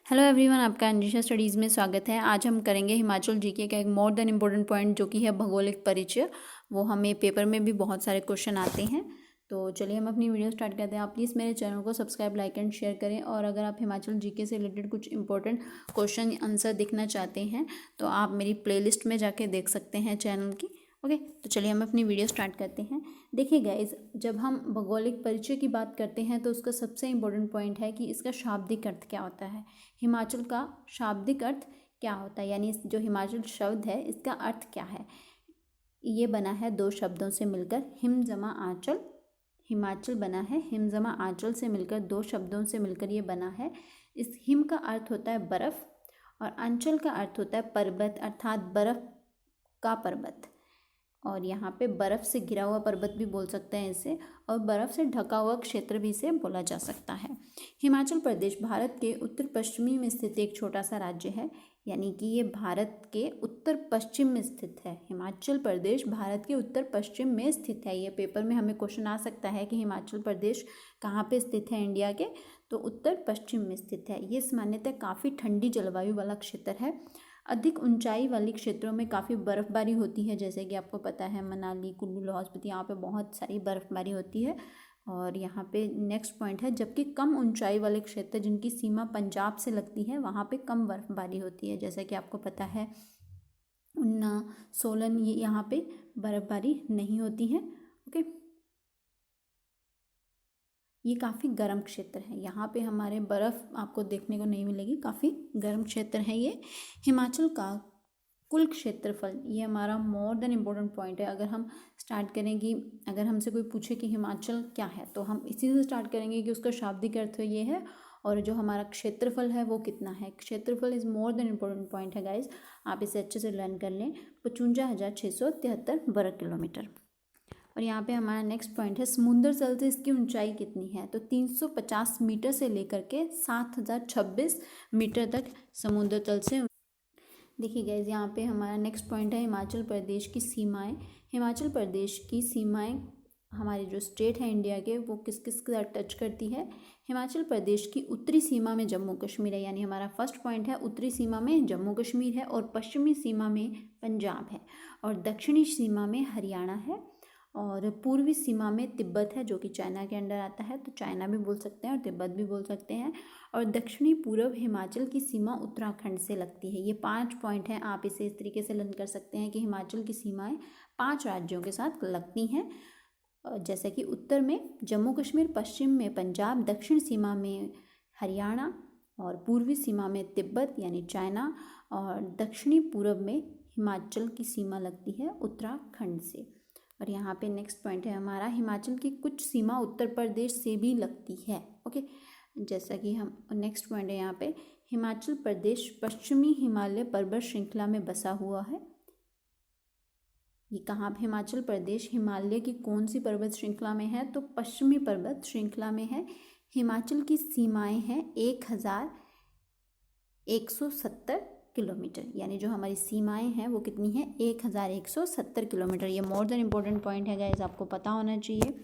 Hello everyone, आपका अंजिशा studies में स्वागत है। आज हम करेंगे हिमाचल जीके का एक मोर देन इम्पोर्टेंट पॉइंट जो कि है भौगोलिक परिचय। वो हमें पेपर में भी बहुत सारे क्वेश्चन आते हैं। तो चलिए हम अपनी वीडियो स्टार्ट करते हैं। आप प्लीज़ मेरे चैनल को सब्सक्राइब, लाइक एंड शेयर करें। और अगर आप हिमाचल जीके से रिलेटेड कुछ इंपॉर्टेंट क्वेश्चन आंसर देखना चाहते हैं तो आप मेरी प्लेलिस्ट में जाके देख सकते हैं चैनल की। ओके, तो चलिए हम अपनी वीडियो स्टार्ट करते हैं। देखिए गाइज, जब हम भौगोलिक परिचय की बात करते हैं तो उसका सबसे इम्पोर्टेंट पॉइंट है कि इसका शाब्दिक अर्थ क्या होता है। हिमाचल का शाब्दिक अर्थ क्या होता है, यानी जो हिमाचल शब्द है इसका अर्थ क्या है। ये बना है दो शब्दों से मिलकर, हिम जमा आंचल। हिमाचल बना है हिम जमा आंचल से मिलकर, दो शब्दों से मिलकर ये बना है। इस हिम का अर्थ होता है बर्फ़ और आंचल का अर्थ होता है पर्वत, अर्थात बर्फ़ का पर्वत। और यहाँ पे बर्फ़ से घिरा हुआ पर्वत भी बोल सकते हैं इसे, और बर्फ़ से ढका हुआ क्षेत्र भी इसे बोला जा सकता है। हिमाचल प्रदेश भारत के उत्तर पश्चिमी में स्थित एक छोटा सा राज्य है, यानी कि ये भारत के उत्तर पश्चिम में स्थित है। हिमाचल प्रदेश भारत के उत्तर पश्चिम में स्थित है। ये पेपर में हमें क्वेश्चन आ सकता है कि हिमाचल प्रदेश कहाँ पे स्थित है इंडिया के, तो उत्तर पश्चिम में स्थित है। ये सामान्यतः काफ़ी ठंडी जलवायु वाला क्षेत्र है। अधिक ऊंचाई वाले क्षेत्रों में काफ़ी बर्फबारी होती है, जैसे कि आपको पता है मनाली, कुल्लू, लाहौल स्पीति, यहाँ पे बहुत सारी बर्फबारी होती है। और यहाँ पे नेक्स्ट पॉइंट है, जबकि कम ऊंचाई वाले क्षेत्र जिनकी सीमा पंजाब से लगती है वहाँ पे कम बर्फबारी होती है, जैसे कि आपको पता है ऊना, सोलन, ये यहाँ पे बर्फबारी नहीं होती है। ओके, ये काफ़ी गर्म क्षेत्र है, यहाँ पे हमारे बर्फ़ आपको देखने को नहीं मिलेगी, काफ़ी गर्म क्षेत्र है ये। हिमाचल का कुल क्षेत्रफल, ये हमारा मोर देन इम्पोर्टेंट पॉइंट है। अगर हम स्टार्ट करें कि अगर हमसे कोई पूछे कि हिमाचल क्या है तो हम इसी से स्टार्ट करेंगे कि उसका शाब्दिक अर्थ ये है, और जो हमारा क्षेत्रफल है वो कितना है। क्षेत्रफल is more than important point है गाइज, आप इसे अच्छे से लर्न कर लें। 55,673 वर्ग किलोमीटर। और यहाँ पे हमारा नेक्स्ट पॉइंट है, समुद्र तल से इसकी ऊंचाई कितनी है, तो 350 मीटर से लेकर के 7,026 मीटर तक समुद्र तल से। देखिए गाइज, यहाँ पे हमारा नेक्स्ट पॉइंट है हिमाचल प्रदेश की सीमाएं। हिमाचल प्रदेश की सीमाएं हमारे जो स्टेट है इंडिया के, वो किस किस के साथ टच करती है। हिमाचल प्रदेश की उत्तरी सीमा में जम्मू कश्मीर है, यानी हमारा फर्स्ट पॉइंट है, उत्तरी सीमा में जम्मू कश्मीर है, और पश्चिमी सीमा में पंजाब है, और दक्षिणी सीमा में हरियाणा है, और पूर्वी सीमा में तिब्बत है जो कि चाइना के अंडर आता है, तो चाइना भी बोल सकते हैं और तिब्बत भी बोल सकते हैं। और दक्षिणी पूर्व हिमाचल की सीमा उत्तराखंड से लगती है। ये 5 पॉइंट हैं, आप इसे इस तरीके से लर्न कर सकते हैं कि हिमाचल की सीमाएं 5 राज्यों के साथ लगती हैं, जैसे कि उत्तर में जम्मू कश्मीर, पश्चिम में पंजाब, दक्षिण सीमा में हरियाणा, और पूर्वी सीमा में तिब्बत यानी चाइना, और दक्षिणी पूर्व में हिमाचल की सीमा लगती है उत्तराखंड से। और यहाँ पे नेक्स्ट पॉइंट है हमारा, हिमाचल की कुछ सीमा उत्तर प्रदेश से भी लगती है। ओके, जैसा कि हम नेक्स्ट पॉइंट है यहाँ पे, हिमाचल प्रदेश पश्चिमी हिमालय पर्वत श्रृंखला में बसा हुआ है। ये कहाँ, हिमाचल प्रदेश हिमालय की कौन सी पर्वत श्रृंखला में है, तो पश्चिमी पर्वत श्रृंखला में है। हिमाचल की सीमाएं हैं 1,170 किलोमीटर, यानी जो हमारी सीमाएं हैं वो कितनी है, 1,170 किलोमीटर। ये मोर देन इम्पोर्टेंट पॉइंट है गाइज, आपको पता होना चाहिए।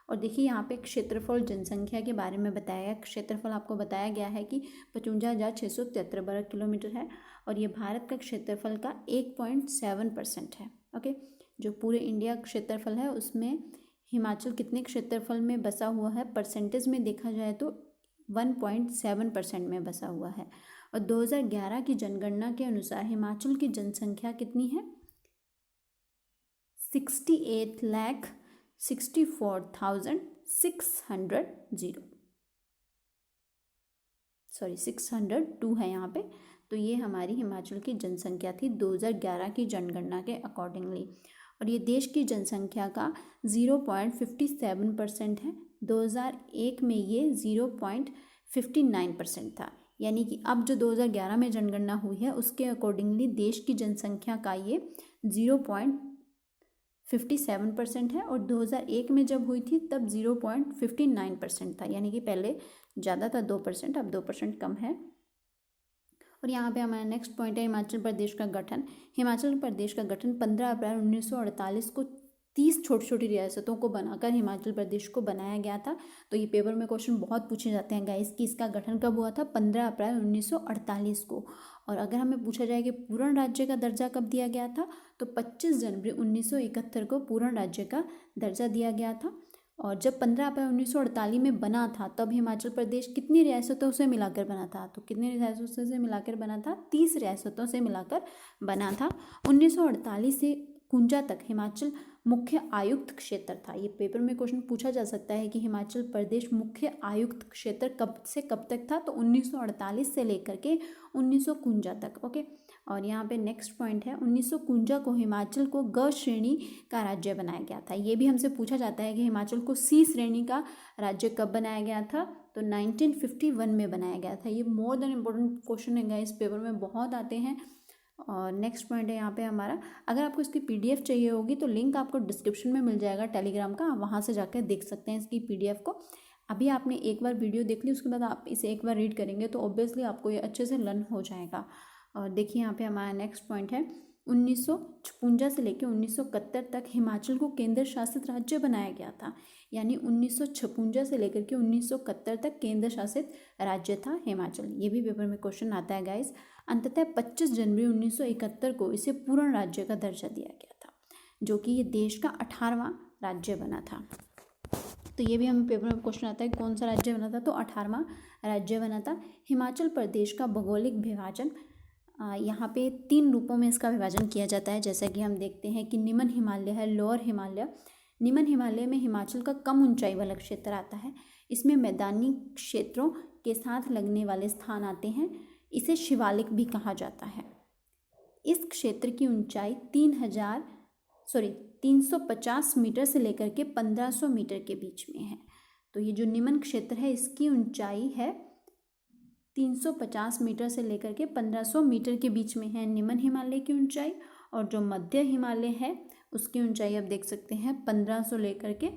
और देखिए यहाँ पे क्षेत्रफल जनसंख्या के बारे में बताया गया। क्षेत्रफल आपको बताया गया है कि 55,673 वर्ग किलोमीटर है, और ये भारत का क्षेत्रफल का 1.7% है। ओके, जो पूरे इंडिया क्षेत्रफल है उसमें हिमाचल कितने क्षेत्रफल में बसा हुआ है, परसेंटेज में देखा जाए तो 1.7% में बसा हुआ है। और 2011 की जनगणना के अनुसार हिमाचल की जनसंख्या कितनी है, 602 है यहाँ पे। तो ये हमारी हिमाचल की जनसंख्या थी 2011 की जनगणना के अकॉर्डिंगली। और ये देश की जनसंख्या का 0.57% है। 2001 में ये 0.59% था, यानी कि अब जो 2011 में जनगणना हुई है उसके अकॉर्डिंगली देश की जनसंख्या का ये 0.57% है, और 2001 में जब हुई थी तब 0.59% था, यानी कि पहले ज़्यादा था 2%, अब 2% कम है। और यहाँ पे हमारा नेक्स्ट पॉइंट है हिमाचल प्रदेश का गठन। हिमाचल प्रदेश का गठन 15 अप्रैल 1948 को 30 छोटी छोटी रियासतों को बनाकर हिमाचल प्रदेश को बनाया गया था। तो ये पेपर में क्वेश्चन बहुत पूछे जाते हैं गाइस कि इसका गठन कब हुआ था, 15 अप्रैल 1948 को। और अगर हमें पूछा जाए कि पूर्ण राज्य का दर्जा कब दिया गया था, तो 25 जनवरी 1971 को पूर्ण राज्य का दर्जा दिया गया था। और जब 15 अप्रैल 1948 में बना था, तब हिमाचल प्रदेश कितनी रियासतों से मिलाकर बना था, तो कितनी रियासतों से मिलाकर बना था, 30 रियासतों से मिलाकर बना था। 1948 से कुंजा तक हिमाचल मुख्य आयुक्त क्षेत्र था। ये पेपर में क्वेश्चन पूछा जा सकता है कि हिमाचल प्रदेश मुख्य आयुक्त क्षेत्र कब से कब तक था, तो 1948 से लेकर के 1951 तक। ओके, और यहाँ पे नेक्स्ट पॉइंट है, 1951 को हिमाचल को ग श्रेणी का राज्य बनाया गया था। ये भी हमसे पूछा जाता है कि हिमाचल को सी श्रेणी का राज्य कब बनाया गया था, तो 1951 में बनाया गया था। ये मोर देन इम्पोर्टेंट क्वेश्चन है गाइस, पेपर में बहुत आते हैं। और नेक्स्ट पॉइंट है यहाँ पे हमारा, अगर आपको इसकी पीडीएफ चाहिए होगी तो लिंक आपको डिस्क्रिप्शन में मिल जाएगा टेलीग्राम का, आप वहाँ से जाकर देख सकते हैं इसकी पीडीएफ को। अभी आपने एक बार वीडियो देख ली, उसके बाद आप इसे एक बार रीड करेंगे तो ऑब्वियसली आपको ये अच्छे से लर्न हो जाएगा। और देखिए यहाँ पे हमारा नेक्स्ट पॉइंट है, 1956 से लेकर 1971 तक हिमाचल को केंद्र शासित राज्य बनाया गया था। यानी 1956 से लेकर के 1971 तक केंद्र शासित राज्य था हिमाचल। ये भी पेपर में क्वेश्चन आता है गाइस। अंततः 25 जनवरी 1971 को इसे पूर्ण राज्य का दर्जा दिया गया था, जो कि ये देश का 18वां राज्य बना था। तो ये भी हमें पेपर में क्वेश्चन आता है, कौन सा राज्य बना था, तो 18वां राज्य बना था। हिमाचल प्रदेश का भौगोलिक विभाजन, यहाँ पे 3 रूपों में इसका विभाजन किया जाता है। जैसा कि हम देखते हैं कि निम्न हिमालय है, लोअर हिमालय। निम्न हिमालय में हिमाचल का कम ऊंचाई वाला क्षेत्र आता है। इसमें मैदानी क्षेत्रों के साथ लगने वाले स्थान आते हैं। इसे शिवालिक भी कहा जाता है। इस क्षेत्र की ऊंचाई 350 मीटर से लेकर के 1500 मीटर के बीच में है। तो ये जो निम्न क्षेत्र है, इसकी ऊंचाई है 350 मीटर से लेकर के 1500 मीटर के बीच में है निम्न हिमालय की ऊंचाई। और जो मध्य हिमालय है, उसकी ऊंचाई आप देख सकते हैं 1500 लेकर के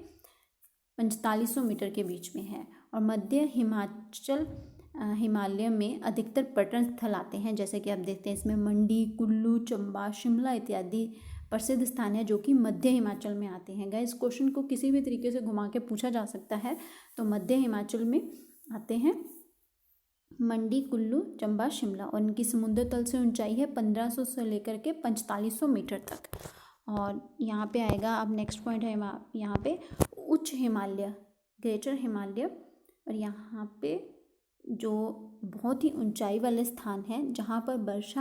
4500 मीटर के बीच में है। और मध्य हिमालय में अधिकतर पर्यटन स्थल आते हैं, जैसे कि आप देखते हैं इसमें मंडी, कुल्लू, चंबा, शिमला इत्यादि प्रसिद्ध स्थान है जो कि मध्य हिमाचल में आते हैं। गाइस, क्वेश्चन को किसी भी तरीके से घुमा के पूछा जा सकता है। तो मध्य हिमाचल में आते हैं मंडी, कुल्लू, चंबा, शिमला। और इनकी समुद्र तल से ऊंचाई है 1500 से लेकर के 4500 मीटर तक। और यहाँ पे आएगा, अब नेक्स्ट पॉइंट है यहाँ पे उच्च हिमालय, ग्रेटर हिमालय। और यहाँ पे जो बहुत ही ऊंचाई वाले स्थान हैं, जहाँ पर वर्ष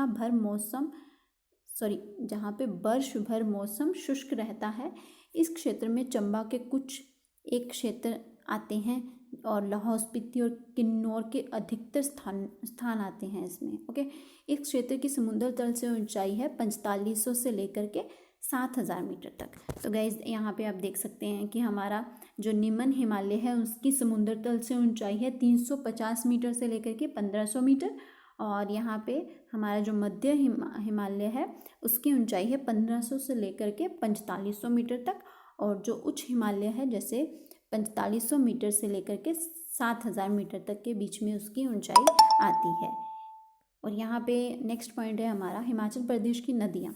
भर मौसम शुष्क रहता है। इस क्षेत्र में चंबा के कुछ एक क्षेत्र आते हैं और लाहौल स्पीति और किन्नौर के अधिकतर स्थान आते हैं इसमें। ओके, इस क्षेत्र की समुद्र तल से ऊंचाई है 4500 से लेकर के 7000 मीटर तक। तो गाइज, यहाँ पे आप देख सकते हैं कि हमारा जो निम्न हिमालय है, उसकी समुद्र तल से ऊंचाई है 350 मीटर से लेकर के 1500 मीटर। और यहाँ पे हमारा जो मध्य हिमालय है, उसकी ऊंचाई है 1500 से लेकर के 4500 मीटर तक। और जो उच्च हिमालय है, जैसे 4500 मीटर से लेकर के 7000 मीटर तक के बीच में उसकी ऊंचाई आती है। और यहाँ पे नेक्स्ट पॉइंट है हमारा हिमाचल प्रदेश की नदियाँ।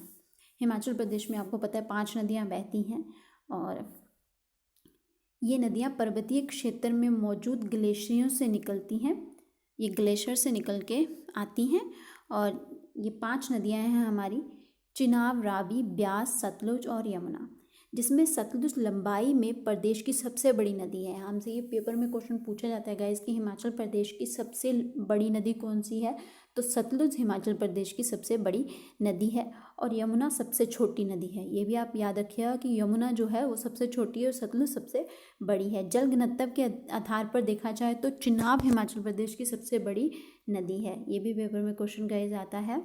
हिमाचल प्रदेश में आपको पता है 5 नदियाँ बहती हैं, और ये नदियाँ पर्वतीय क्षेत्र में मौजूद ग्लेशियरों से निकलती हैं। ये ग्लेशियर से निकल के आती हैं। और ये 5 नदियाँ हैं हमारी, चिनाब, रावी, ब्यास, सतलुज और यमुना। जिसमें सतलुज लंबाई में प्रदेश की सबसे बड़ी नदी है। हमसे ये पेपर में क्वेश्चन पूछा जाता है गाइस कि हिमाचल प्रदेश की सबसे बड़ी नदी कौन सी है, तो सतलुज हिमाचल प्रदेश की सबसे बड़ी नदी है। और यमुना सबसे छोटी नदी है। ये भी आप याद रखिएगा कि यमुना जो है वो सबसे छोटी है और सतलुज सबसे बड़ी है। जल घनत्व के आधार पर देखा जाए तो चिनाब हिमाचल प्रदेश की सबसे बड़ी नदी है। ये भी पेपर में क्वेश्चन गाइस आता है।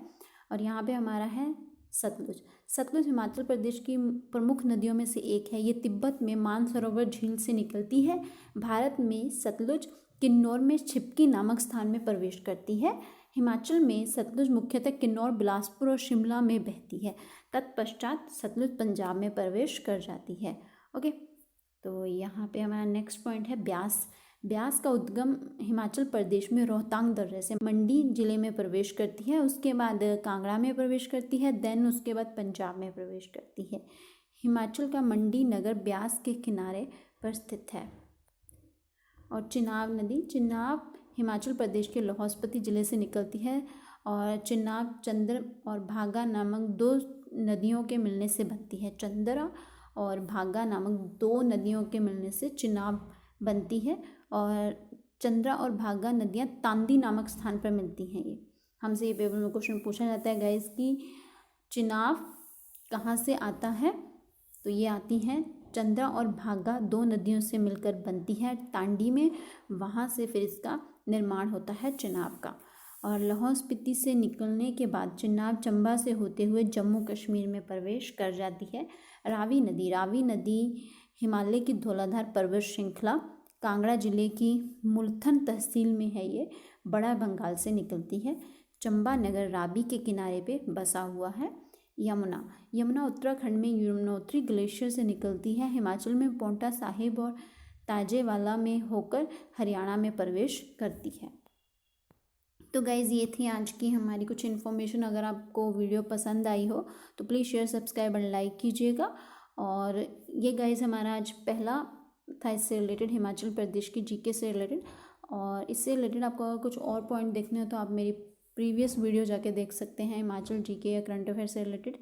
और यहाँ पे हमारा है सतलुज। सतलुज हिमाचल प्रदेश की प्रमुख नदियों में से एक है। ये तिब्बत में मानसरोवर झील से निकलती है। भारत में सतलुज किन्नौर में छिपकी नामक स्थान में प्रवेश करती है। हिमाचल में सतलुज मुख्यतः किन्नौर, बिलासपुर और शिमला में बहती है। तत्पश्चात सतलुज पंजाब में प्रवेश कर जाती है। ओके, तो यहाँ पे हमारा नेक्स्ट पॉइंट है ब्यास। ब्यास का उद्गम हिमाचल प्रदेश में रोहतांग दर्रे से मंडी जिले में प्रवेश करती है। उसके बाद कांगड़ा में प्रवेश करती है, देन उसके बाद पंजाब में प्रवेश करती है। हिमाचल का मंडी नगर ब्यास के किनारे पर स्थित है। और चिनाब नदी, चिनाब हिमाचल प्रदेश के लाहौल स्पीति जिले से निकलती है और चिनाब चंद्र और भागा नामक दो नदियों के मिलने से बनती है। चंद्रा और भागा नामक दो नदियों के मिलने से चिनाब बनती है और चंद्रा और भागा नदियाँ तांदी नामक स्थान पर मिलती हैं। ये हमसे ये पेपर में क्वेश्चन पूछा जाता है गाइस कि चिनाब कहाँ से आता है, तो ये आती हैं चंद्रा और भागा दो नदियों से मिलकर बनती है तांडी में, वहाँ से फिर इसका निर्माण होता है चिनाब का। और लाहौल स्पीति से निकलने के बाद चिनाब चंबा से होते हुए जम्मू कश्मीर में प्रवेश कर जाती है। रावी नदी, रावी नदी हिमालय की धौलाधार पर्वत श्रृंखला कांगड़ा जिले की मुल्थन तहसील में है। ये बड़ा बंगाल से निकलती है। चंबा नगर रावी के किनारे पे बसा हुआ है। यमुना, यमुना उत्तराखंड में यमुनोत्री ग्लेशियर से निकलती है। हिमाचल में पोंटा साहिब और ताजेवाला में होकर हरियाणा में प्रवेश करती है। तो गाइज़ ये थी आज की हमारी कुछ इन्फॉर्मेशन। अगर आपको वीडियो पसंद आई हो तो प्लीज़ शेयर, सब्सक्राइब और लाइक कीजिएगा। और ये गाइज़ हमारा आज पहला था इससे रिलेटेड, हिमाचल प्रदेश की जीके से रिलेटेड। और इससे रिलेटेड आपको अगर कुछ और पॉइंट देखने हो तो आप मेरी प्रीवियस वीडियो जाके देख सकते हैं, हिमाचल जीके या करंट अफेयर से रिलेटेड।